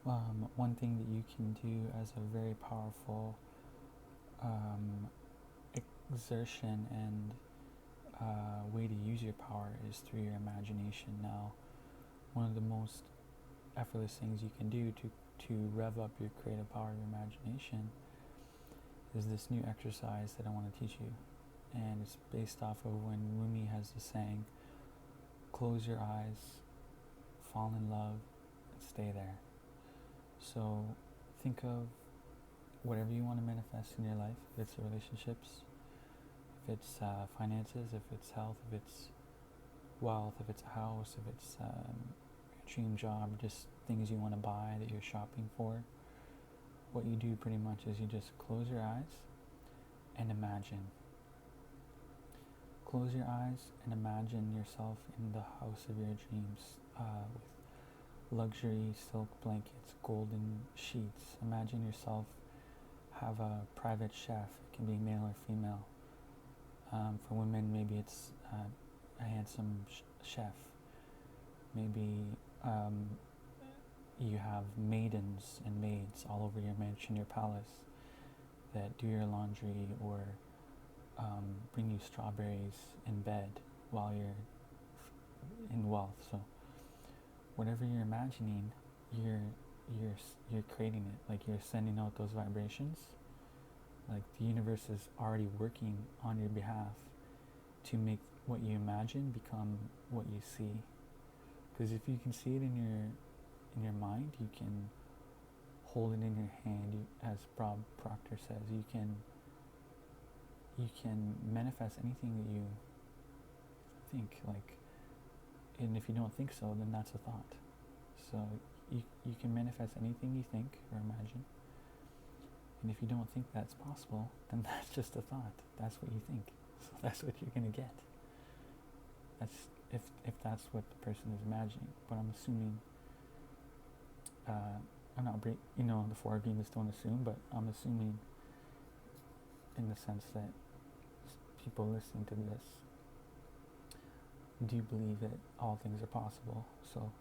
One thing that you can do as a very powerful um, exertion and way to use your power is through your imagination. Now, one of the most effortless things you can do to rev up your creative power of your imagination is this new exercise that I want to teach you. And it's based off of when Rumi has the saying, close your eyes, fall in love, and stay there. So think of whatever you want to manifest in your life, if it's relationships, if it's finances, if it's health, if it's wealth, if it's a house, if it's your dream job, just things you want to buy that you're shopping for. What you do pretty much is you just close your eyes and imagine. Close your eyes and imagine yourself in the house of your dreams with luxury silk blankets, golden sheets. Imagine yourself have a private chef. It can be male or female. For women, maybe it's a handsome chef. Maybe you have maidens and maids all over your mansion, your palace, that do your laundry or bring you strawberries in bed while you're in wealth. So whatever you're imagining, you're creating it. Like you're sending out those vibrations. Like the universe is already working on your behalf to make what you imagine become what you see. Because if you can see it in your mind, you can hold it in your hand. As Bob Proctor says, you can manifest anything that you think. Like, and if you don't think so, then that's a thought. So you can manifest anything you think or imagine. And if you don't think that's possible, then that's just a thought. That's what you think. So that's what you're gonna get. That's if that's what the person is imagining. But I'm assuming. I'm not the four agreements don't assume, but I'm assuming in the sense that people listening to this do believe that all things are possible. So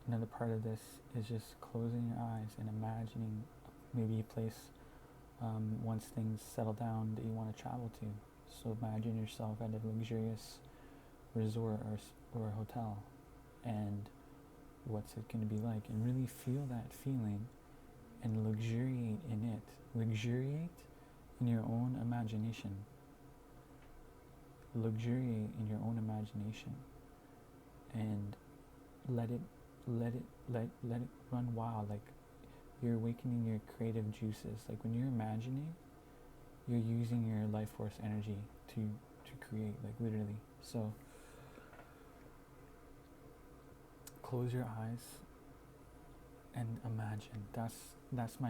another part of this is just closing your eyes and imagining maybe a place once things settle down that you want to travel to. So imagine yourself at a luxurious resort or hotel, and what's it going to be like, and really feel that feeling and luxuriate in it. Luxuriate in your own imagination. Luxuriate in your own imagination, and let it run wild. Like you're awakening your creative juices. Like when you're imagining, you're using your life force energy to create, like literally. So close your eyes and imagine. That's my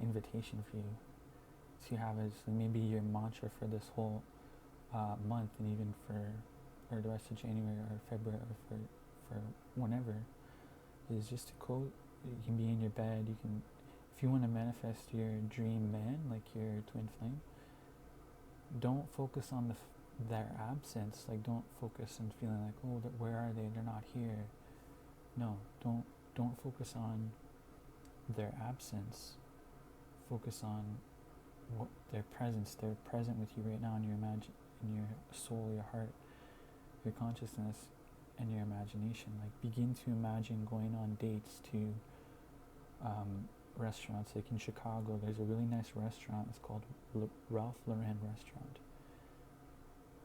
invitation for you to have as maybe your mantra for this whole month, and even for the rest of January or February, or for whenever, is just to quote. You can be in your bed. You can, if you want to manifest your dream man, like your twin flame, don't focus on their absence. Like don't focus on feeling like, oh, where are they? They're not here. No, don't focus on their absence. Focus on what their presence. They're present with you right now in your soul, your heart, your consciousness, and your imagination. Like begin to imagine going on dates to restaurants. Like in Chicago, there's a really nice restaurant. It's called Ralph Lauren Restaurant.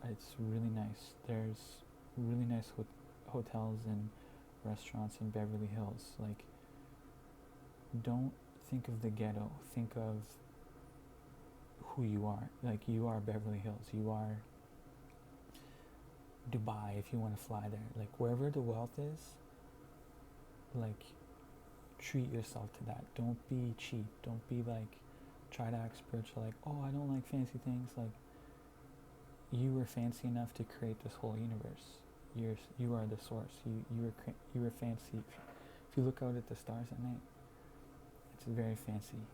It's really nice. There's really nice hotels and restaurants in Beverly Hills. Like, don't think of the ghetto. Think of who you are. Like, you are Beverly Hills. You are Dubai if you want to fly there. Like, wherever the wealth is, like, treat yourself to that. Don't be cheap. Don't be like, try to act spiritual. Like, oh, I don't like fancy things. Like, you were fancy enough to create this whole universe. You are the source. You were fancy. If you look out at the stars at night, it's very fancy,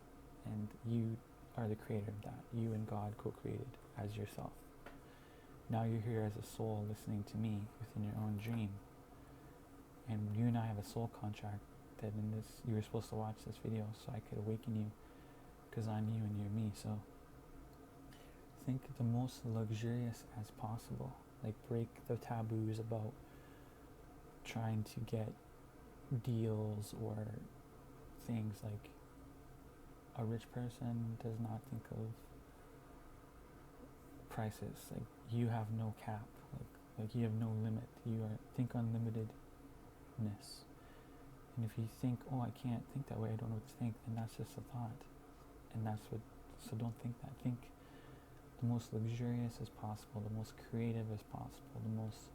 and you are the creator of that. You and God co-created as yourself. Now you're here as a soul listening to me within your own dream, and you and I have a soul contract that in this you were supposed to watch this video so I could awaken you, because I'm you and you're me. So think the most luxurious as possible. Like, break the taboos about trying to get deals or things. Like, a rich person does not think of prices. Like, you have no cap. Like you have no limit. You are think unlimitedness. And if you think, oh, I can't think that way, I don't know what to think, then that's just a thought. And that's what, so don't think that. Think the most luxurious as possible, the most creative as possible, the most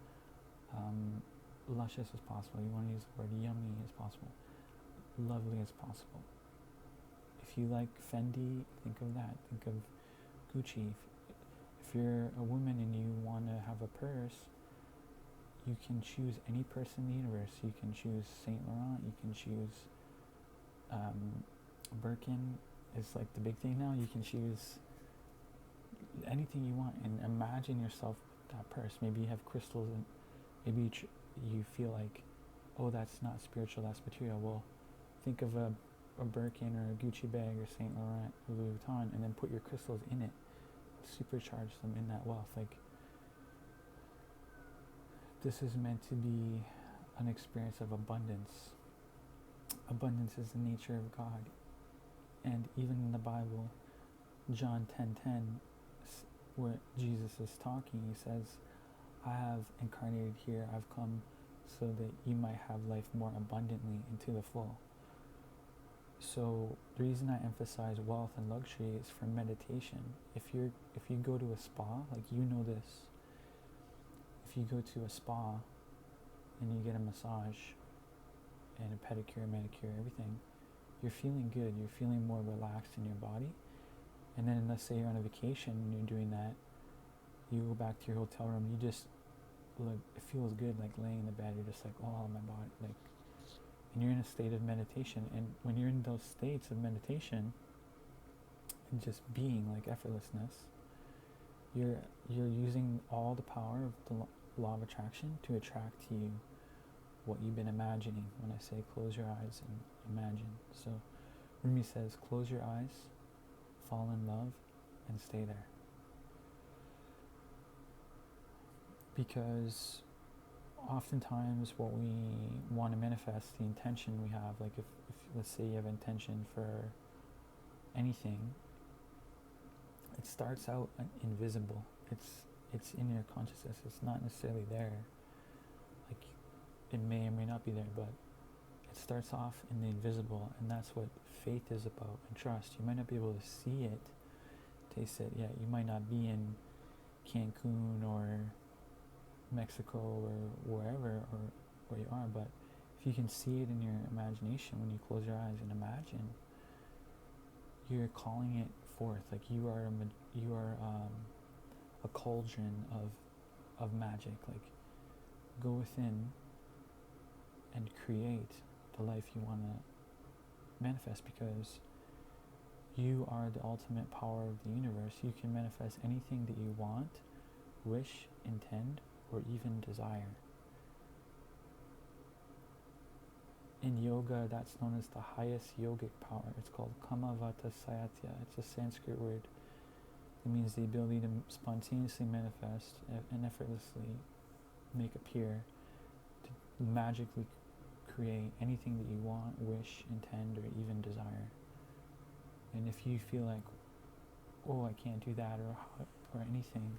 luscious as possible. You want to use the word yummy as possible, lovely as possible. If you like Fendi, think of that. Think of Gucci. If you're a woman and you want to have a purse, you can choose any purse in the universe. You can choose Saint Laurent. You can choose Birkin. Is like the big thing now. You can choose anything you want and imagine yourself with that purse. Maybe you have crystals, and maybe you feel like, oh, that's not spiritual, that's material. Well, think of a Birkin or a Gucci bag or Saint Laurent or Louis Vuitton, and then put your crystals in it. Supercharge them in that wealth. Like, this is meant to be an experience of abundance. Abundance is the nature of God. And even in the Bible, John 10:10, where Jesus is talking, he says, I have incarnated here, I've come so that you might have life more abundantly and to the full. So the reason I emphasize wealth and luxury is for meditation. If you go to a spa, like, you know this, if you go to a spa and you get a massage and a pedicure, manicure, everything, you're feeling good, you're feeling more relaxed in your body. And then let's say you're on a vacation and you're doing that, you go back to your hotel room, you just, like, it feels good, like laying in the bed, you're just like, oh, my body, like, and you're in a state of meditation. And when you're in those states of meditation and just being, like, effortlessness, you're using all the power of the law of attraction to attract to you what you've been imagining. When I say close your eyes and imagine, so Rumi says, close your eyes, fall in love, and stay there. Because oftentimes what we want to manifest, the intention we have, like if let's say you have intention for anything, it starts out invisible. It's in your consciousness. It's not necessarily there. Like, it may or may not be there, but it starts off in the invisible, and that's what faith is about, and trust. You might not be able to see it, taste it. Yeah, you might not be in Cancun or Mexico or wherever or where you are, but if you can see it in your imagination, when you close your eyes and imagine, you're calling it forth. Like, you are a cauldron of magic. Like, go within and create the life you want to manifest, because you are the ultimate power of the universe. You can manifest anything that you want, wish, intend, or even desire. In yoga, that's known as the highest yogic power. It's called Kamavata Sayatya. It's a Sanskrit word. It means the ability to spontaneously manifest and effortlessly make appear, to magically create anything that you want, wish, intend, or even desire. And if you feel like, oh, I can't do that, or anything,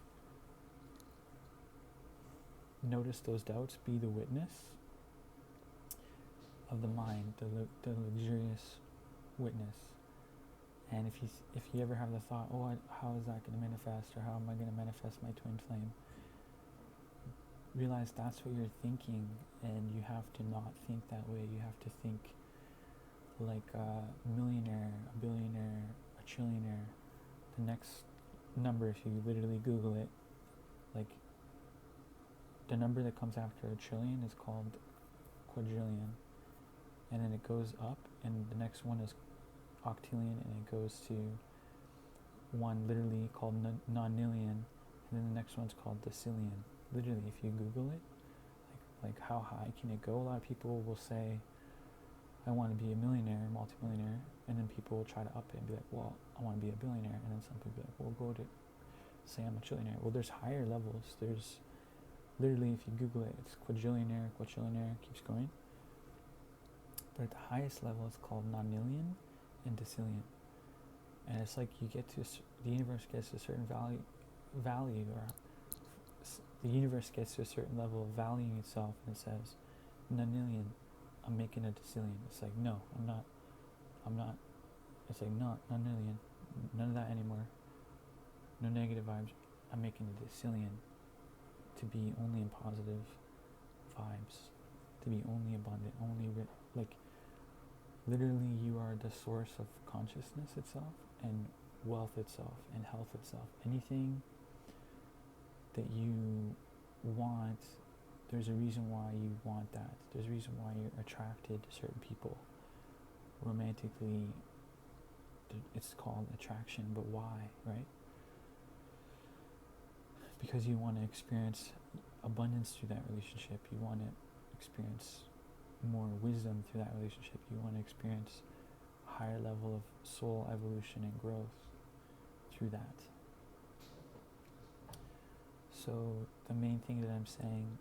notice those doubts, be the witness of the mind, the luxurious witness. And if you ever have the thought, oh, how is that going to manifest, or how am I going to manifest my twin flame, realize that's what you're thinking, and you have to not think that way. You have to think like a millionaire, a billionaire, a trillionaire. The next number, if you literally Google it, like, the number that comes after a trillion is called quadrillion, and then it goes up, and the next one is octillion, and it goes to one literally called nonillion, and then the next one's called decillion. Literally, if you Google it, like, Like, how high can it go? A lot of people will say, I want to be a millionaire, multimillionaire, and then people will try to up it and be like, well, I want to be a billionaire, and then some people be like, well, go to say I'm a trillionaire. Well, there's higher levels. There's literally, if you Google it, it's quadrillionaire, quadrillionaire, keeps going. But at the highest level, it's called nonillion and decillion. And it's like you get to, the universe gets to a certain value, or the universe gets to a certain level of valuing itself, and it says, nonillion, I'm making a decillion. It's like, no, I'm not. It's like, no, nonillion, none of that anymore. No negative vibes. I'm making a decillion to be only in positive vibes, to be only abundant, only like, literally you are the source of consciousness itself, and wealth itself, and health itself. Anything that you want, there's a reason why you want that. There's a reason why you're attracted to certain people. Romantically, it's called attraction, but why, right? Because you want to experience abundance through that relationship. You want to experience more wisdom through that relationship. You want to experience a higher level of soul evolution and growth through that. So the main thing that I'm saying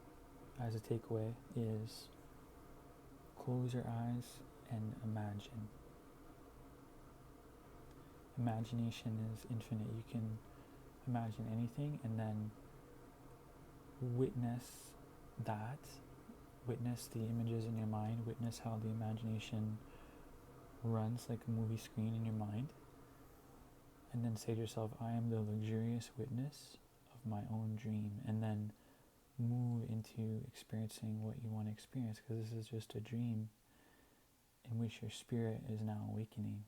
as a takeaway is close your eyes and imagine. Imagination is infinite. You can imagine anything and then witness that. Witness the images in your mind. Witness how the imagination runs like a movie screen in your mind. And then say to yourself, I am the luxurious witness of my own dream. And then move into experiencing what you want to experience, because this is just a dream in which your spirit is now awakening.